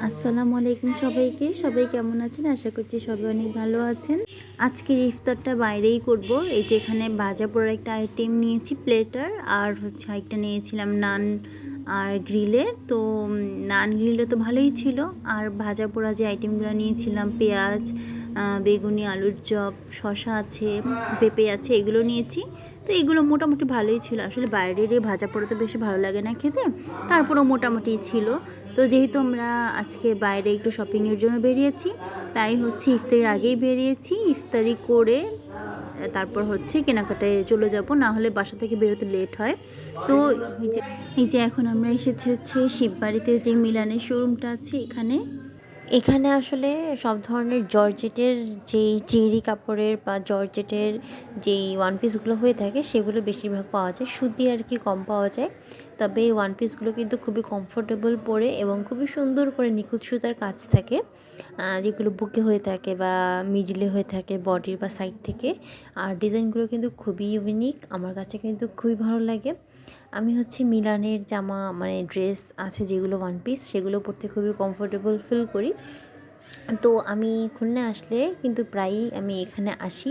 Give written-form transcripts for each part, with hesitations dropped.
আসসালামু আলাইকুম সবাইকে। সবাই কেমন আছেন? আশা করছি সবাই অনেক ভালো আছেন। আজকের ইফতারটা বাইরেই করব। এই যে এখানে ভাজা পোড়ার একটা আইটেম নিয়েছি প্লেটার, আর হচ্ছে আরেকটা নিয়েছিলাম নান আর গ্রিলের। তো নান গ্রিলটা তো ভালোই ছিল, আর ভাজা পোড়া যে আইটেমগুলো নিয়েছিলাম পেঁয়াজ, বেগুনি, আলুর চপ, শসা আছে, পেঁপে আছে, এগুলো নিয়েছি। তো এগুলো মোটামুটি ভালোই ছিল। আসলে বাইরের এই ভাজা পোড়া তো বেশি ভালো লাগে না খেতে, তারপরেও মোটামুটি ছিল। তো যেহেতু আমরা আজকে বাইরে একটু শপিংয়ের জন্য বেরিয়েছি, তাই হচ্ছে ইফতারির আগেই বেরিয়েছি। ইফতারি করে তারপর হচ্ছে কেনাকাটায় চলে যাব, না হলে বাসা থেকে বেরোতে লেট হয়। তো এই যে এখন আমরা এসেছি হচ্ছে শিববাড়িতে, যে মিলানের শোরুমটা আছে এখানে। এখানে আসলে সব ধরনের জর্জেটের যেই চেরি কাপড়ের বা জর্জেটের যেই ওয়ান পিসগুলো হয়ে থাকে সেগুলো বেশিরভাগ পাওয়া যায়, সুতি আর কি কম পাওয়া যায়। তবে এই ওয়ান পিসগুলো কিন্তু খুবই কমফোর্টেবল পরে এবং খুবই সুন্দর করে নিখুঁত সুতার কাজ থাকে, যেগুলো বুকে হয়ে থাকে বা মিডিলে হয়ে থাকে, বডির বা সাইড থেকে। আর ডিজাইনগুলো কিন্তু খুবই ইউনিক, আমার কাছে কিন্তু খুবই ভালো লাগে। আমি হচ্ছে মিলানের জামা মানে ড্রেস আছে যেগুলো ওয়ান পিস, সেগুলো পরতে খুবই কমফোর্টেবল ফিল করি। তো আমি খুলনা আসলে কিন্তু প্রায়ই আমি এখানে আসি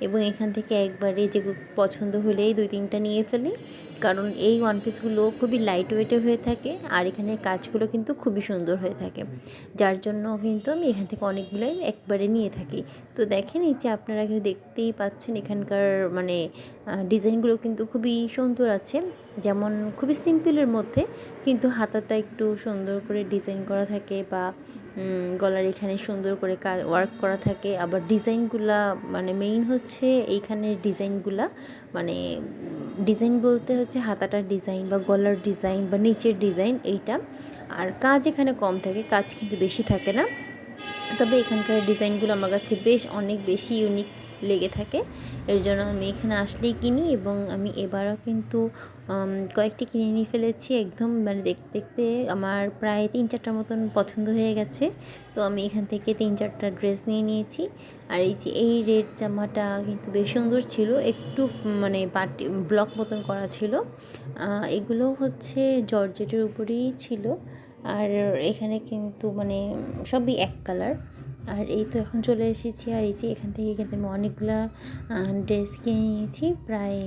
এবং এখান থেকে একবারে যে পছন্দ হলেই 2-3টা নিয়ে ফেলি, কারণ এই ওয়ান পিসগুলো খুবই লাইট ওয়েটে হয়ে থাকে আর এখানের কাজগুলো কিন্তু খুবই সুন্দর হয়ে থাকে, যার জন্য কিন্তু আমি এখান থেকে অনেকগুলোই একবারে নিয়ে থাকি। তো দেখেন এই যে আপনারা কিন্তু দেখতেই পাচ্ছেন এখানকার মানে ডিজাইনগুলো কিন্তু খুবই সুন্দর আছে। যেমন খুবই সিম্পলের মধ্যে কিন্তু হাতাটা একটু সুন্দর করে ডিজাইন করা থাকে, বা গলার এখানে সুন্দর করে ওয়ার্ক করা থাকে। আবার ডিজাইনগুলা মানে মেইন হচ্ছে এইখানের ডিজাইনগুলা, মানে ডিজাইন বলতে হচ্ছে হাতাটার ডিজাইন বা গলার ডিজাইন বা নিচের ডিজাইন এইটা। আর কাজ এখানে কম থাকে, কাজ কিন্তু বেশি থাকে না। তবে এখানকার ডিজাইনগুলো আমার কাছে বেশ অনেক বেশি ইউনিক লেগে থাকে, এর জন্য আমি এখানে আসলেই কিনি। এবং আমি এবারও কিন্তু কয়েকটি কিনে নিয়ে ফেলেছি একদম, মানে দেখতে দেখতে আমার প্রায় 3-4টার মতন পছন্দ হয়ে গেছে। তো আমি এখান থেকে 3-4টা ড্রেস নিয়ে নিয়েছি। আর এই যে এই রেড জামাটা কিন্তু বেশ সুন্দর ছিল, একটু মানে পাটি ব্লক মতন করা ছিল। এগুলো হচ্ছে জর্জেটের উপরেই ছিল, আর এখানে কিন্তু মানে সবই এক কালার। আর এই তো এখন চলে এসেছি, আর এই যে এখান থেকে কিন্তু আমি অনেকগুলা ড্রেস কিনে নিয়েছি, প্রায়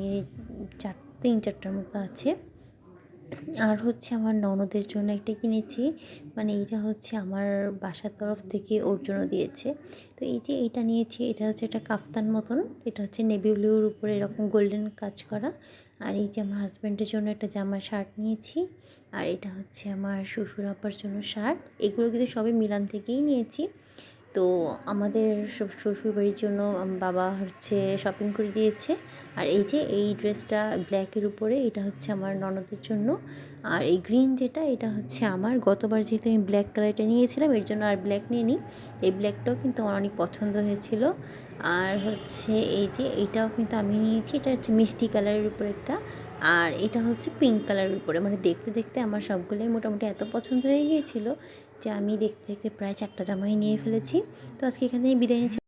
3-4টার মতো আছে। আর হচ্ছে আমার ননদের জন্য একটা কিনেছি, মানে এটা হচ্ছে আমার বাসার তরফ থেকে ওর জন্য দিয়েছে। তো এই যে এটা নিয়েছি, এটা হচ্ছে একটা কাফতান মতন, এটা হচ্ছে নেভি ব্লুর উপরে এরকম গোল্ডেন কাজ করা। আর এই যে আমার হাজব্যান্ডের জন্য একটা জামা শার্ট নিয়েছি, আর এটা হচ্ছে আমার শ্বশুর আব্বার জন্য শার্ট। এগুলো কিন্তু সবই মিলান থেকেই নিয়েছি। তো আমাদের সব শ্বশুরবাড়ির জন্য বাবা হচ্ছে শপিং করে দিয়েছে। আর এই যে এই ড্রেসটা ব্ল্যাকের উপরে, এটা হচ্ছে আমার ননদের জন্য। আর এই গ্রিন যেটা, এটা হচ্ছে আমার। গতবার যেহেতু আমি ব্ল্যাক কালারটা নিয়েছিলাম, এর জন্য আর ব্ল্যাক নিয়ে নিই। এই ব্ল্যাকটাও কিন্তু আমার অনেক পছন্দ হয়েছিল। আর হচ্ছে এই যে এইটাও কিন্তু আমি নিয়েছি, এটা হচ্ছে মিষ্টি কালারের উপর একটা। আর এটা হচ্ছে পিঙ্ক কালারের উপরে, মানে দেখতে দেখতে আমার সবগুলোই মোটামুটি এত পছন্দ হয়ে গিয়েছিলো যে আমি দেখতে দেখতে প্রায় 4টা জামাই নিয়ে ফেলেছি। তো আজকে এখান থেকে বিদায় নিচ্ছি।